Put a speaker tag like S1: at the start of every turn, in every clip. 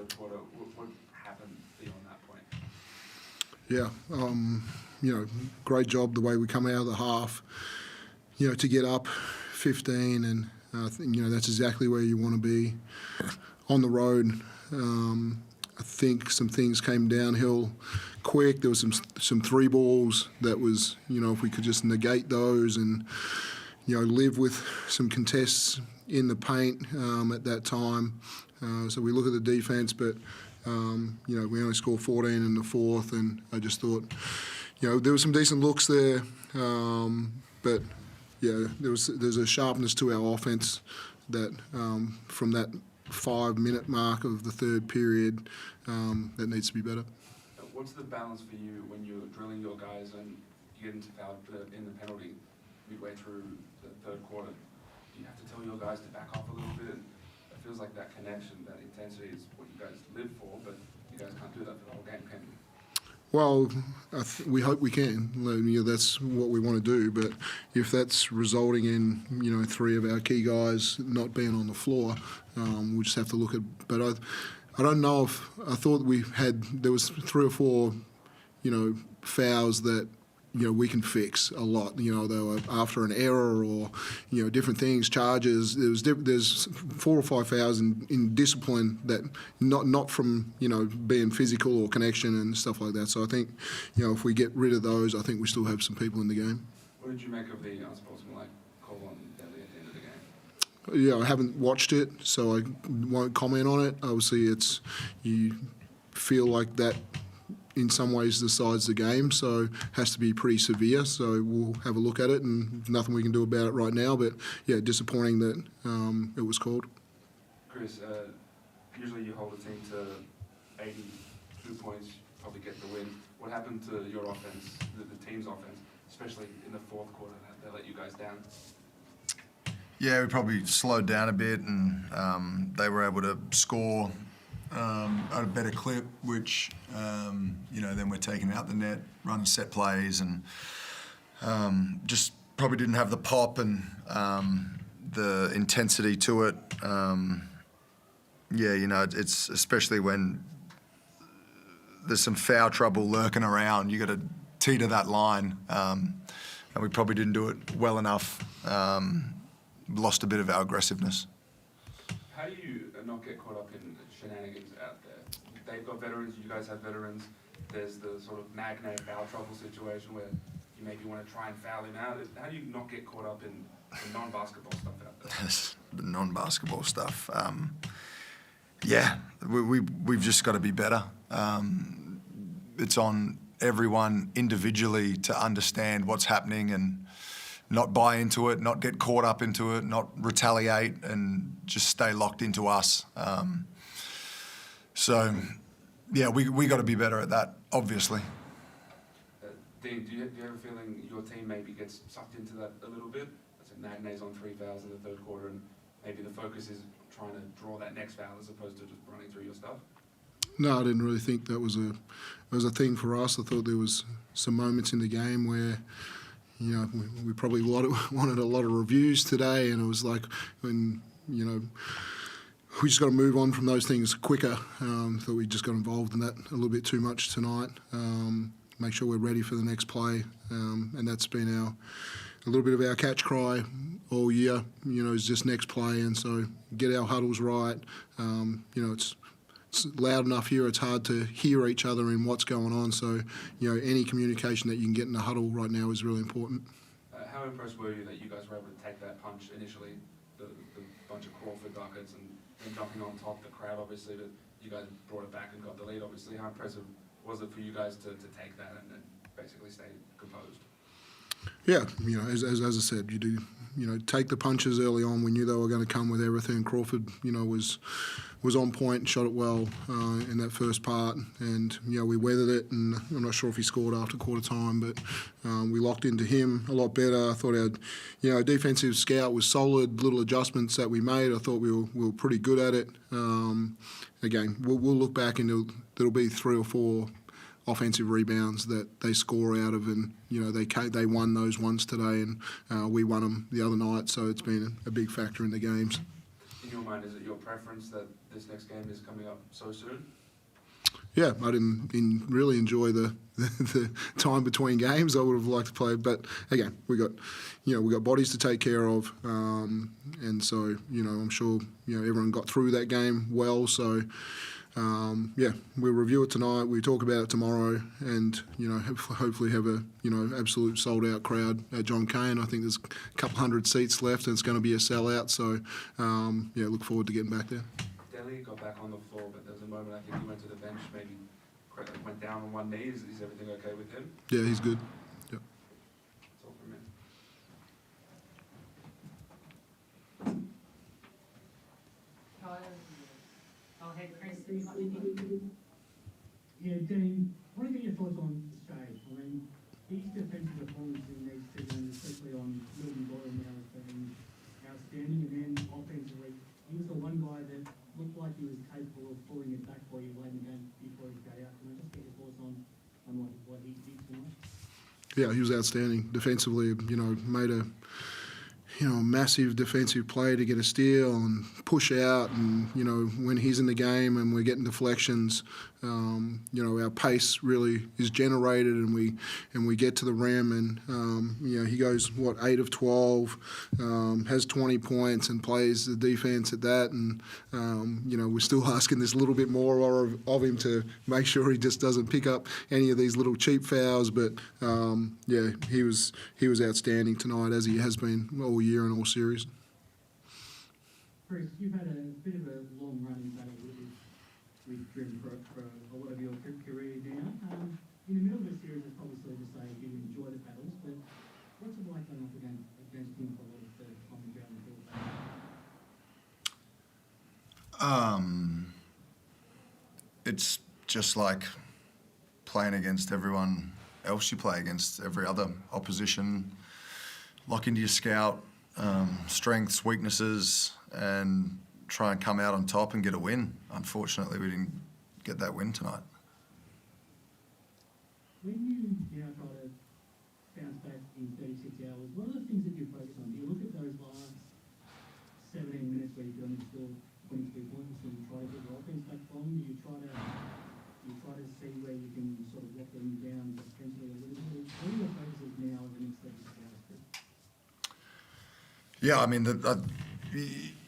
S1: third quarter. What happened beyond that point?
S2: Yeah, great job the way we come out of the half, to get up 15, and I think, that's exactly where you want to be on the road. I think some things came downhill quick. There was some three balls that was, if we could just negate those and, live with some contests in the paint at that time. So we look at the defence, but, we only scored 14 in the fourth, and I just thought, there were some decent looks there, but, there's a sharpness to our offence that from that 5-minute mark of the third period that needs to be better.
S1: What's the balance for you when you're drilling your guys and you get into foul in the penalty midway through the third quarter? Do you have to tell your guys to back off a little bit? It feels like that connection, that intensity is what you guys live for, but you guys can't do that for the whole game, can you?
S2: Well, we hope we can. That's what we want to do. But if that's resulting in, three of our key guys not being on the floor, we'll just have to look at. But I don't know if I thought there was 3 or 4, fouls that we can fix a lot. They were after an error or different things, charges. There's 4 or 5 fouls in discipline that not from being physical or connection and stuff like that. So I think if we get rid of those, I think we still have some people in the game.
S1: What did you make of the unsportsmanlike call on Delhi at the end of the game?
S2: Yeah, I haven't watched it, so I won't comment on it. Obviously, you feel like that in some ways decides the game, so it has to be pretty severe. So we'll have a look at it, and nothing we can do about it right now. But yeah, disappointing that it was called.
S1: Chris, usually you hold a team to 82 points, probably get the win. What happened to your offense, the team's offense, especially in the fourth quarter? They let you guys down.
S3: Yeah, we probably slowed down a bit, and they were able to score at a better clip, which, then we're taking out the net, running set plays, and just probably didn't have the pop and the intensity to it. It's especially when there's some foul trouble lurking around, you got to teeter that line, and we probably didn't do it well enough. Lost a bit of our aggressiveness.
S1: How do you not get caught up in shenanigans out there? They've got veterans, you guys have veterans. There's the sort of magnate foul trouble situation where you maybe want to try and foul him out. How do you not get caught up in the non-basketball stuff out there?
S3: The non-basketball stuff. We've just got to be better. It's on everyone individually to understand what's happening and not buy into it, not get caught up into it, not retaliate, and just stay locked into us. We got to be better at that, obviously.
S1: Dean, do you have a feeling your team maybe gets sucked into that a little bit? That's a Magna's on 3 fouls in the third quarter, and maybe the focus is trying to draw that next foul as opposed to just running through your stuff?
S2: No, I didn't really think that was a thing for us. I thought there was some moments in the game where we probably wanted a lot of reviews today, and it was like when, we just got to move on from those things quicker. Thought we just got involved in that a little bit too much tonight. Make sure we're ready for the next play, and that's been a little bit of our catch cry all year, is just next play, and so get our huddles right. It's loud enough here, it's hard to hear each other in what's going on, so any communication that you can get in the huddle right now is really important.
S1: How impressed were you that you guys were able to take that punch initially, the bunch of Crawford buckets, and then jumping on top, the crowd obviously, that you guys brought it back and got the lead obviously. How impressive was it for you guys to take that and basically stay composed?
S2: Yeah, as I said, you do, take the punches early on. We knew they were going to come with everything. Crawford, was on point and shot it well in that first part, and we weathered it. And I'm not sure if he scored after quarter time, but we locked into him a lot better. I thought our defensive scout was solid. Little adjustments that we made, I thought we were pretty good at it. Again, we'll look back and there'll be 3 or 4 offensive rebounds that they score out of, and they won those ones today, and we won them the other night, so it's been a big factor in the games.
S1: in your mind, is it your preference that this next game is coming up so soon?
S2: Yeah, I didn't really enjoy the time between games. I would have liked to play, but again, we got bodies to take care of, and so I'm sure everyone got through that game well. So yeah, we'll review it tonight. We talk about it tomorrow, and hopefully have a absolute sold out crowd at John Cain. I think there's a couple hundred seats left, and it's going to be a sellout. So yeah, look forward to getting back there.
S1: Delhi got back on the floor, but there was a moment I think he went to the bench, maybe went down on one knee. Is everything okay with him?
S2: Yeah, he's good. Yep.
S1: That's all from me.
S4: Oh, hey, Chris.
S5: Yeah, Dean, I want to get your thoughts on Australia. I mean, his defensive performance in these two games, especially on Milton Boyle now, has been outstanding. And then offensively, he was the one guy that looked like he was capable of pulling it back for you late in the game before he got out. Can I just get your thoughts on what he did tonight?
S2: Yeah, he was outstanding defensively. Made a massive defensive play to get a steal and push out. And when he's in the game and we're getting deflections, our pace really is generated, and we get to the rim. And he goes 8 of 12, has 20 points, and plays the defense at that. And we're still asking this little bit more of him to make sure he just doesn't pick up any of these little cheap fouls. But yeah, he was outstanding tonight, as he has been all year and all series.
S5: Chris, you've had a bit of a long running battle with Grim for a lot of your career now. In the middle of the series, it's probably silly to say you enjoy the battles, but what's it like going up against him for a lot of the time you go on the field?
S3: It's just like playing against everyone else you play against, every other opposition. Lock into your scout, strengths, weaknesses, and try and come out on top and get a win. Unfortunately, we didn't get that win tonight.
S5: When you now try to bounce back in 36 hours, what are the things that you focus on? Do you look at those last 17 minutes where you can only score 22 points and you try to get your offense back from? Do you try to see where you can sort of lock them down defensively a little bit? What are your focuses now over the next 36 hours, Chris?
S3: Yeah, I mean,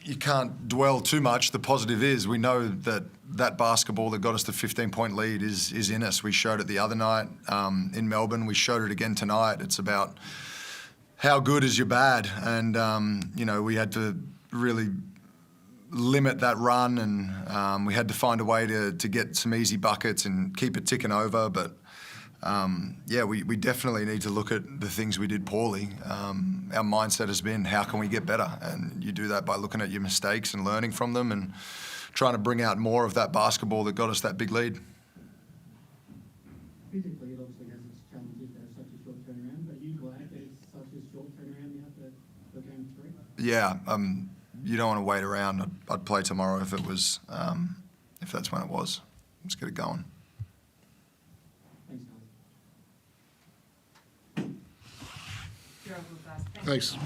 S3: you can't dwell too much. The positive is we know that basketball that got us the 15-point lead is in us. We showed it the other night in Melbourne. We showed it again tonight. It's about how good is your bad, and we had to really limit that run, and we had to find a way to get some easy buckets and keep it ticking over. But yeah, we definitely need to look at the things we did poorly. Our mindset has been, how can we get better? And you do that by looking at your mistakes and learning from them and trying to bring out more of that basketball that got us that big lead.
S5: Physically, it obviously has its challenges that are such a short turnaround, but you glad that it's such a short turnaround now for game 3?
S3: Yeah, you don't want to wait around. I'd play tomorrow if that's when it was. Let's get it going.
S5: Thanks, guys.
S4: Thanks.
S2: Thanks.